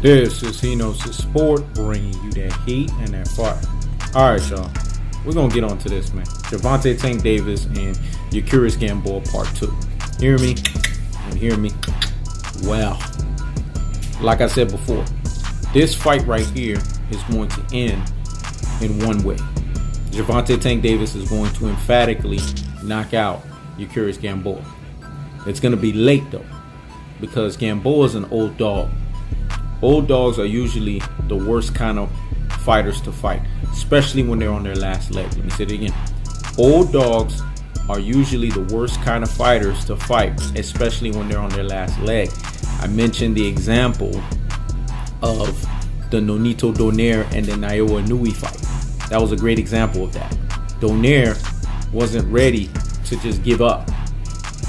This is He Knows His Sport, bringing you that heat and that fire. All right, y'all. We're going to get on to this, man. Gervonta Tank Davis and Yuriorkis Gamboa Part 2. Hear me and hear me well. Like I said before, this fight right here is going to end in one way. Gervonta Tank Davis is going to emphatically knock out Yuriorkis Gamboa. It's going to be late, though, because Gamboa is an old dog. Old dogs are usually the worst kind of fighters to fight, especially when they're on their last leg. Let me say it again. Old dogs are usually the worst kind of fighters to fight, especially when they're on their last leg. I mentioned the example of the Nonito Donaire and the Naoya Inoue fight. That was a great example of that. Donaire wasn't ready to just give up.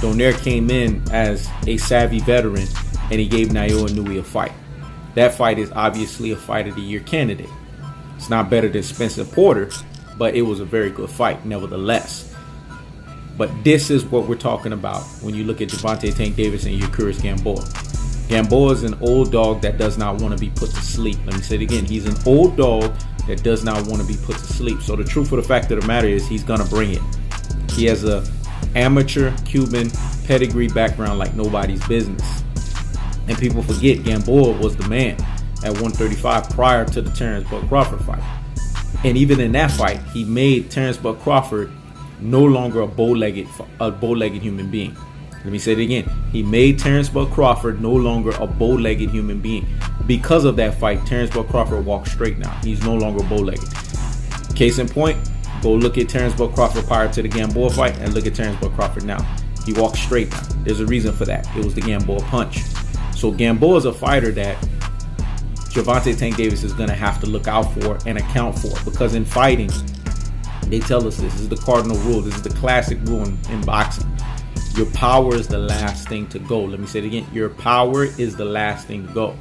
Donaire came in as a savvy veteran and he gave Naoya Inoue a fight. That fight is obviously a Fight of the Year candidate. It's not better than Spencer Porter, but it was a very good fight nevertheless. But this is what we're talking about when you look at Gervonta Tank Davis and Yuriorkis Gamboa. Gamboa is an old dog that does not want to be put to sleep. Let me say it again. He's an old dog that does not want to be put to sleep. So the truth of the fact of the matter is he's going to bring it. He has a amateur Cuban pedigree background like nobody's business. And people forget Gamboa was the man at 135 prior to the Terrence Bud Crawford fight. And even in that fight, he made Terrence Bud Crawford no longer a bow-legged human being. Let me say it again. He made Terrence Bud Crawford no longer a bow-legged human being. Because of that fight, Terrence Bud Crawford walks straight now. He's no longer bow-legged. Case in point, go look at Terrence Bud Crawford prior to the Gamboa fight and look at Terrence Bud Crawford now. He walks straight now. There's a reason for that. It was the Gamboa punch. So Gamboa is a fighter that Gervonta Tank Davis is going to have to look out for and account for, because in fighting, they tell us this is the cardinal rule. This is the classic rule in boxing. Your power is the last thing to go. Let me say it again. Your power is the last thing to go.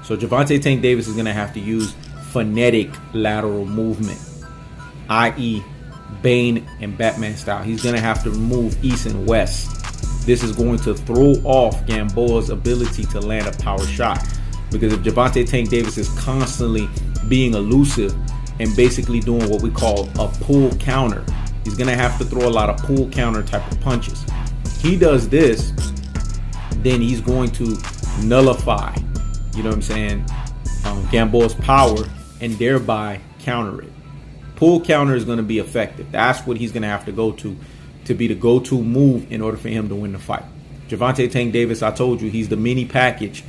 So Gervonta Tank Davis is going to have to use phonetic lateral movement, i.e. Bane and Batman style. He's going to have to move east and west. This is going to throw off Gamboa's ability to land a power shot. Because if Gervonta Tank Davis is constantly being elusive and basically doing what we call a pull counter, he's going to have to throw a lot of pull counter type of punches. He does this, then he's going to nullify, you know what I'm saying, Gamboa's power and thereby counter it. Pull counter is going to be effective. That's what he's going to have to go to be the go-to move in order for him to win the fight. Gervonta Tank Davis, I told you, he's the mini package.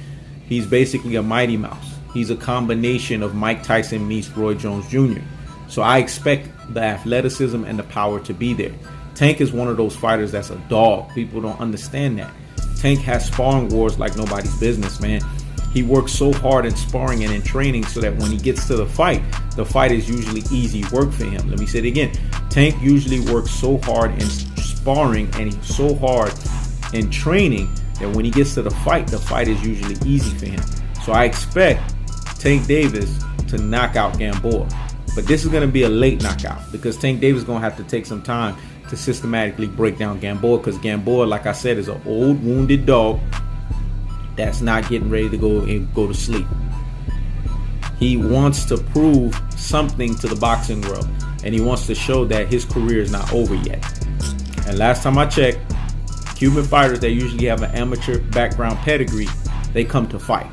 He's basically a Mighty Mouse. He's a combination of Mike Tyson meets Roy Jones Jr. So I expect the athleticism and the power to be there. Tank is one of those fighters that's a dog. People don't understand that. Tank has sparring wars like nobody's business, man. He works so hard in sparring and in training so that when he gets to the fight is usually easy work for him. Let me say it again. Tank usually works so hard in sparring and he's so hard in training that when he gets to the fight is usually easy for him. So I expect Tank Davis to knock out Gamboa. But this is going to be a late knockout because Tank Davis is going to have to take some time to systematically break down Gamboa, because Gamboa, like I said, is an old wounded dog that's not getting ready to go to sleep. He wants to prove something to the boxing world, and he wants to show that his career is not over yet. And last time I checked, Cuban fighters that usually have an amateur background pedigree, they come to fight.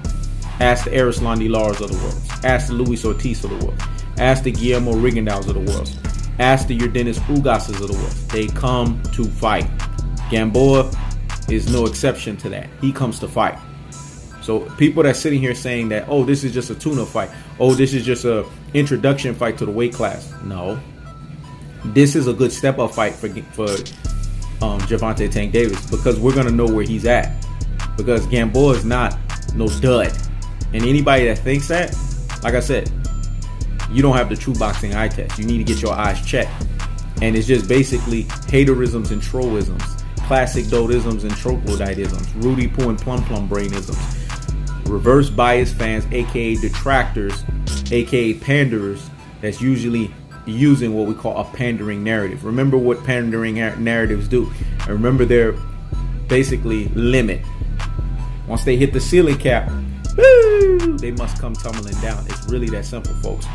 Ask the Erislan Dilars of the world. Ask the Luis Ortiz of the world. Ask the Guillermo Rigondeaux of the world. Ask the Yordenis Ugases of the world. They come to fight. Gamboa is no exception to that. He comes to fight. So people that's sitting here saying that, oh, this is just a tune-up fight. Oh, this is just a introduction fight to the weight class. No. This is a good step-up fight for Gervonta Tank Davis, because we're going to know where he's at. Because Gamboa is not no dud. And anybody that thinks that, like I said, you don't have the true boxing eye test. You need to get your eyes checked. And it's just basically haterisms and trollisms. Classic dodisms and troglodytisms. Rudy Poo and Plum Plum brainisms. Reverse bias fans, aka detractors, aka panderers, that's usually using what we call a pandering narrative. Remember what pandering narratives do. And remember their basically limit. Once they hit the ceiling cap, woo, they must come tumbling down. It's really that simple, folks.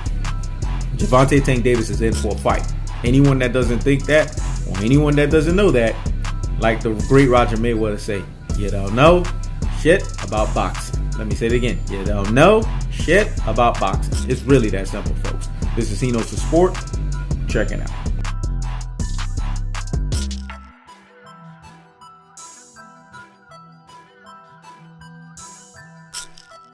Gervonta Tank Davis is in for a fight. Anyone that doesn't think that, or anyone that doesn't know that, like the great Roger Mayweather say, you don't know shit about boxing. Let me say it again. You don't know shit about boxing. It's really that simple, folks. This is Enos for Sport. Check it out.